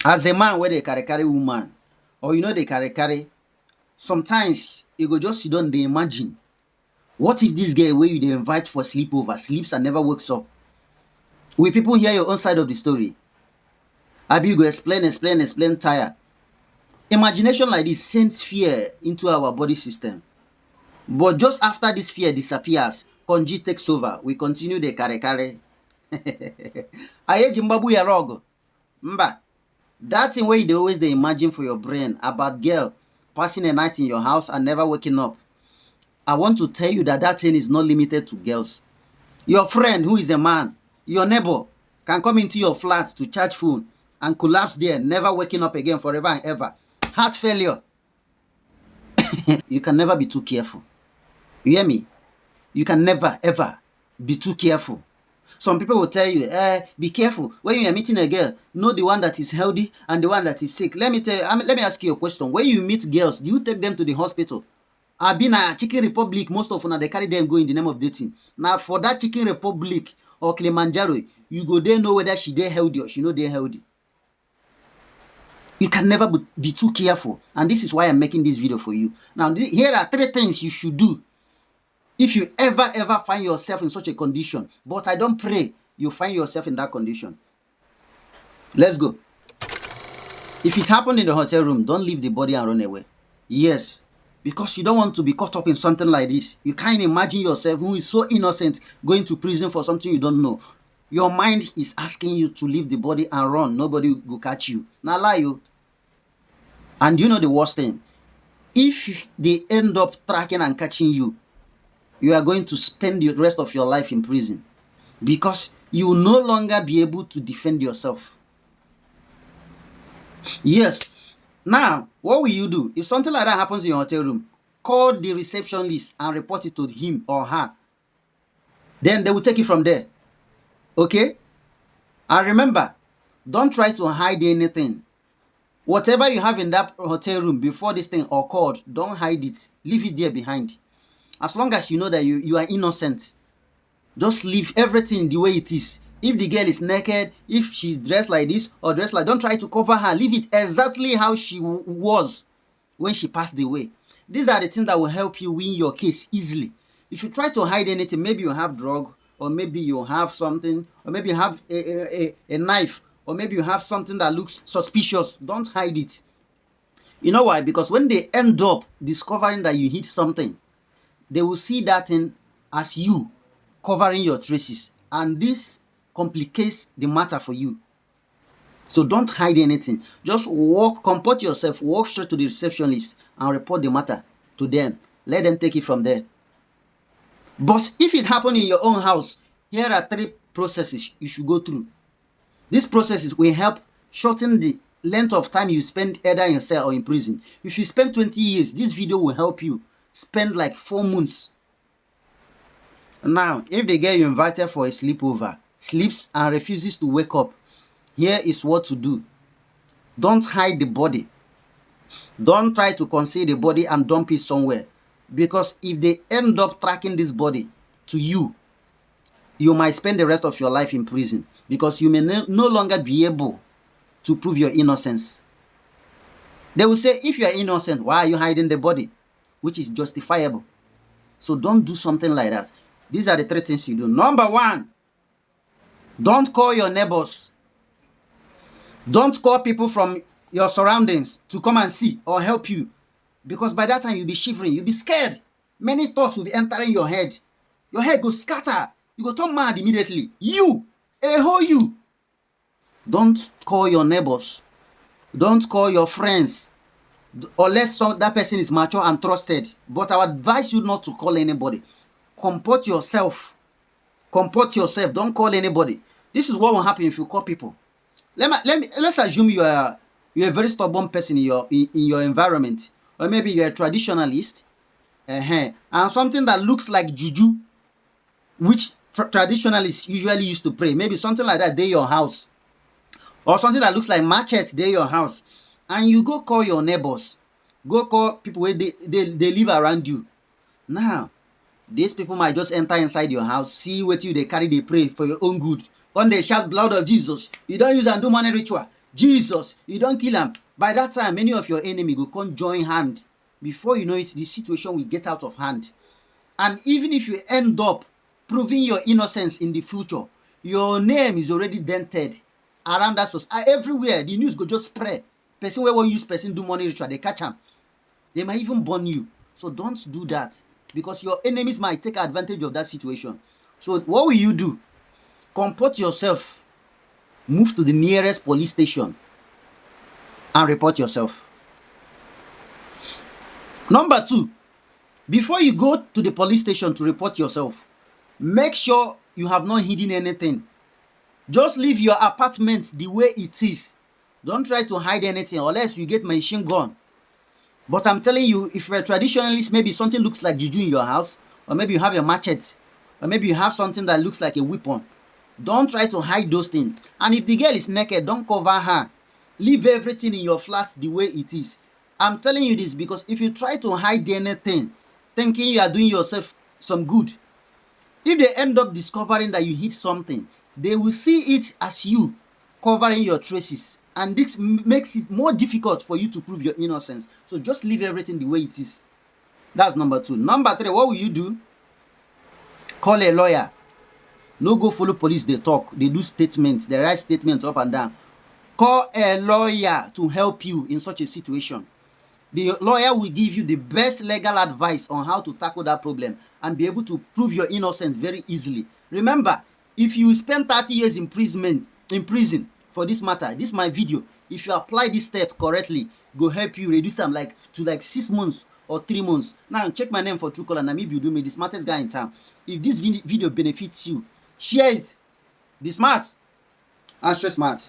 As a man where they carry woman, or they carry, sometimes you go just sit down, they imagine. What if this girl where you they invite for sleepover sleeps and never wakes up? Will people hear your own side of the story? Abi you go explain, tire. Imagination like this sends fear into our body system. But just after this fear disappears, Konji takes over. We continue the kare. Aye Jimbabu Yarog. Mba. That thing where you always they imagine for your brain about girl passing a night in your house and never waking up. I want to tell you that that thing is not limited to girls. Your friend who is a man, your neighbor, can come into your flat to charge phone and collapse there, never waking up again forever and ever. Heart failure. You can never be too careful. You hear me? You can never ever be too careful. Some people will tell you, be careful. When you are meeting a girl, know the one that is healthy and the one that is sick. Let me tell you, let me ask you a question. When you meet girls, do you take them to the hospital? I've been a Chicken Republic, most of them, they carry them go in the name of dating. Now, for that Chicken Republic or Kilimanjaro, you go there know whether she they healthy or she know they healthy. You can never be too careful. And this is why I'm making this video for you. Now, here are 3 things you should do if you ever find yourself in such a condition. But I don't pray you find yourself in that condition. Let's go. If it happened in the hotel room, don't leave the body and run away. Yes, because you don't want to be caught up in something like this. You can't imagine yourself, who is so innocent, going to prison for something you don't know. Your mind is asking you to leave the body and run. Nobody will catch you. Now lie you. And you know the worst thing? If they end up tracking and catching you, you are going to spend the rest of your life in prison, because you will no longer be able to defend yourself. Yes. Now, what will you do? If something like that happens in your hotel room, call the receptionist and report it to him or her. Then they will take it from there. Okay? And remember, don't try to hide anything. Whatever you have in that hotel room before this thing occurred, don't hide it. Leave it there behind. As long as you know that you are innocent, just leave everything the way it is. If the girl is naked, if she's dressed like this or dressed like, don't try to cover her. Leave it exactly how she was when she passed away. These are the things that will help you win your case easily. If you try to hide anything, maybe you have drug, or maybe you have something, or maybe you have a knife, or maybe you have something that looks suspicious, don't hide it. You know why? Because when they end up discovering that you hid something, they will see that thing as you covering your traces, and this complicates the matter for you. So don't hide anything. Just comport yourself, walk straight to the receptionist and report the matter to them. Let them take it from there. But if it happened in your own house, here are 3 processes you should go through. These processes will help shorten the length of time you spend either in cell or in prison. If you spend 20 years, this video will help you spend like 4 months. Now, if the girl you invited for a sleepover sleeps and refuses to wake up, here is what to do. Don't hide the body. Don't try to conceal the body and dump it somewhere. Because if they end up tracking this body to you, you might spend the rest of your life in prison, because you may no longer be able to prove your innocence. They will say, if you are innocent, why are you hiding the body? Which is justifiable. So don't do something like that. These are the 3 things you do. Number 1, don't call your neighbors. Don't call people from your surroundings to come and see or help you, because by that time you'll be shivering, you'll be scared. Many thoughts will be entering your head. Your head will scatter. You go turn mad immediately. You, you. Don't call your neighbors. Don't call your friends, unless that person is mature and trusted. But I would advise you not to call anybody. Comport yourself. Comport yourself. Don't call anybody. This is what will happen if you call people. Let's assume you're a very stubborn person in your environment, or maybe you're a traditionalist, and something that looks like juju, which traditionalists usually used to pray, maybe something like that, they your house, or something that looks like machete, they your house, and you go call your neighbors, go call people where they live around you. Now, these people might just enter inside your house, see what they carry, they pray for your own good. When they shout blood of Jesus, you don't use and do money ritual. Jesus, you don't kill am. By that time, many of your enemy go come join hand. Before you know it, the situation will get out of hand. And even if you end up proving your innocence in the future, your name is already dented around that source. Everywhere, the news go just spread. Person wey wan use person do money ritual, they catch am. They might even burn you. So don't do that, because your enemies might take advantage of that situation. So what will you do? Comport yourself. Move to the nearest police station and report yourself. Number 2, before you go to the police station to report yourself, make sure you have not hidden anything. Just leave your apartment the way it is. Don't try to hide anything unless you get machine gun. But I'm telling you, if you're a traditionalist, maybe something looks like juju in your house, or maybe you have a machete, or maybe you have something that looks like a weapon. Don't try to hide those things. And if the girl is naked, don't cover her. Leave everything in your flat the way it is. I'm telling you this because if you try to hide anything, thinking you are doing yourself some good, if they end up discovering that you hid something, they will see it as you covering your traces. And this makes it more difficult for you to prove your innocence. So just leave everything the way it is. That's number 2. Number 3, what will you do? Call a lawyer. No go follow police, they talk. They do statements. They write statements up and down. Call a lawyer to help you in such a situation. The lawyer will give you the best legal advice on how to tackle that problem and be able to prove your innocence very easily. Remember, if you spend 30 years in prison for this matter, this is my video. If you apply this step correctly, go help you reduce them to 6 months or 3 months. Now check my name for Truecaller. Namibia do me the smartest guy in town. If this video benefits you, share it. Be smart and stay smart.